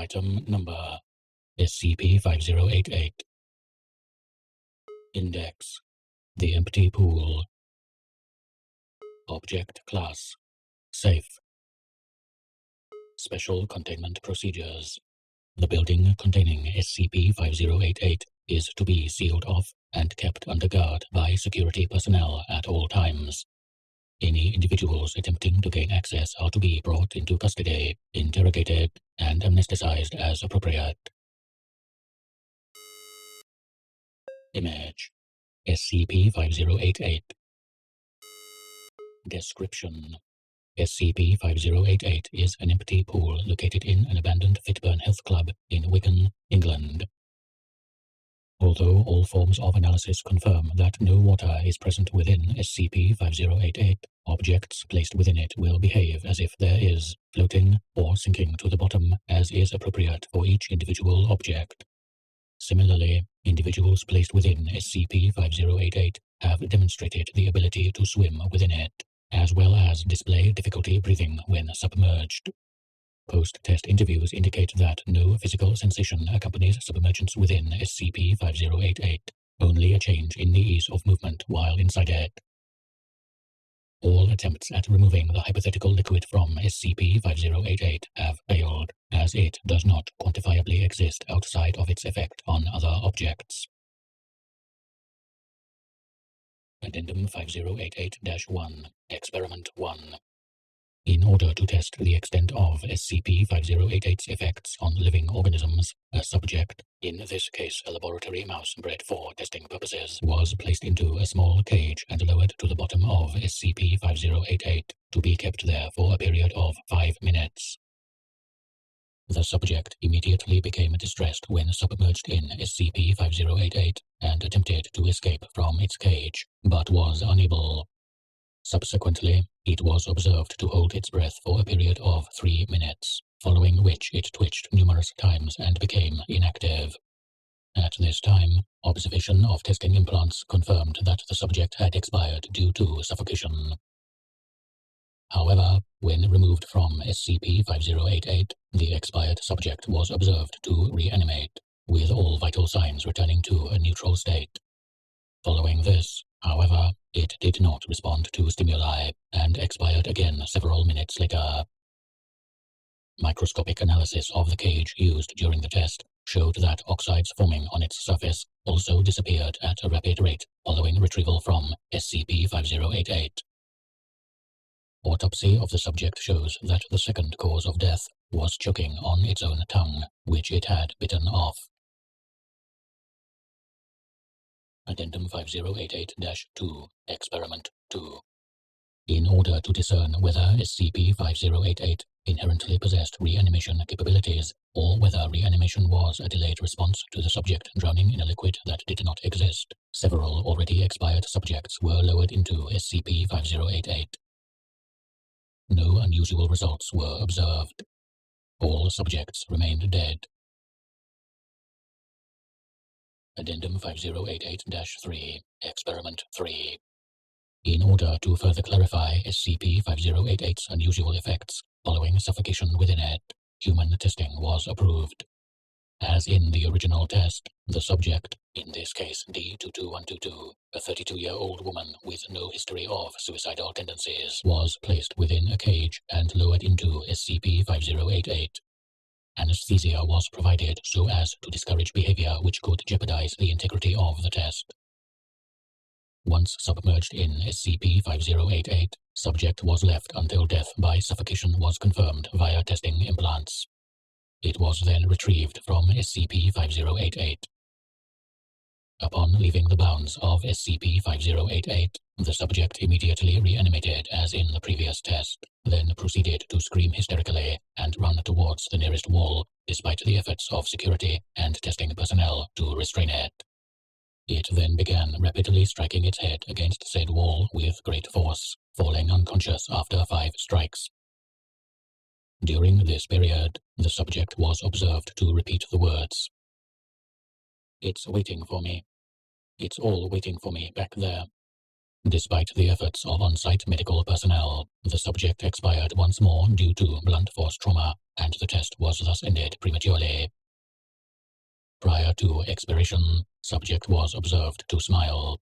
Item Number SCP-5088. Index: The Empty Pool. Object Class: Safe. Special Containment Procedures: The building containing SCP-5088 is to be sealed off and kept under guard by security personnel at all times. Any individuals attempting to gain access are to be brought into custody, interrogated, and amnesticized as appropriate. Image: SCP-5088. Description: SCP-5088 is an empty pool located in an abandoned Fitburn Health Club in Wigan, England. Although all forms of analysis confirm that no water is present within SCP-5088, objects placed within it will behave as if there is, floating or sinking to the bottom as is appropriate for each individual object. Similarly, individuals placed within SCP-5088 have demonstrated the ability to swim within it, as well as display difficulty breathing when submerged. Post-test interviews indicate that no physical sensation accompanies submergence within SCP-5088, only a change in the ease of movement while inside it. All attempts at removing the hypothetical liquid from SCP-5088 have failed, as it does not quantifiably exist outside of its effect on other objects. Addendum 5088-1, Experiment 1. In order to test the extent of SCP-5088's effects on living organisms, a subject, in this case a laboratory mouse bred for testing purposes, was placed into a small cage and lowered to the bottom of SCP-5088 to be kept there for a period of 5 minutes. The subject immediately became distressed when submerged in SCP-5088 and attempted to escape from its cage, but was unable. Subsequently, it was observed to hold its breath for a period of 3 minutes, following which it twitched numerous times and became inactive. At this time, observation of testing implants confirmed that the subject had expired due to suffocation. However, when removed from SCP-5088, the expired subject was observed to reanimate, with all vital signs returning to a neutral state. Following this, however, it did not respond to stimuli and expired again several minutes later. Microscopic analysis of the cage used during the test showed that oxides forming on its surface also disappeared at a rapid rate following retrieval from SCP-5088. Autopsy of the subject shows that the second cause of death was choking on its own tongue, which it had bitten off. Addendum 5088-2, Experiment 2. In order to discern whether SCP-5088 inherently possessed reanimation capabilities, or whether reanimation was a delayed response to the subject drowning in a liquid that did not exist, several already expired subjects were lowered into SCP-5088. No unusual results were observed. All subjects remained dead. Addendum 5088-3, Experiment 3. In order to further clarify SCP-5088's unusual effects following suffocation within it, human testing was approved. As in the original test, the subject, in this case D-22122, a 32-year-old woman with no history of suicidal tendencies, was placed within a cage and lowered into SCP-5088. Anesthesia was provided so as to discourage behavior which could jeopardize the integrity of the test. Once submerged in SCP-5088, subject was left until death by suffocation was confirmed via testing implants. It was then retrieved from SCP-5088. Upon leaving the bounds of SCP-5088, the subject immediately reanimated as in the previous test, then proceeded to scream hysterically and run towards the nearest wall, despite the efforts of security and testing personnel to restrain it. It then began rapidly striking its head against said wall with great force, falling unconscious after 5 strikes. During this period, the subject was observed to repeat the words, "It's waiting for me. It's all waiting for me back there." Despite the efforts of on-site medical personnel, the subject expired once more due to blunt force trauma and the test was thus ended prematurely. Prior to expiration, subject was observed to smile.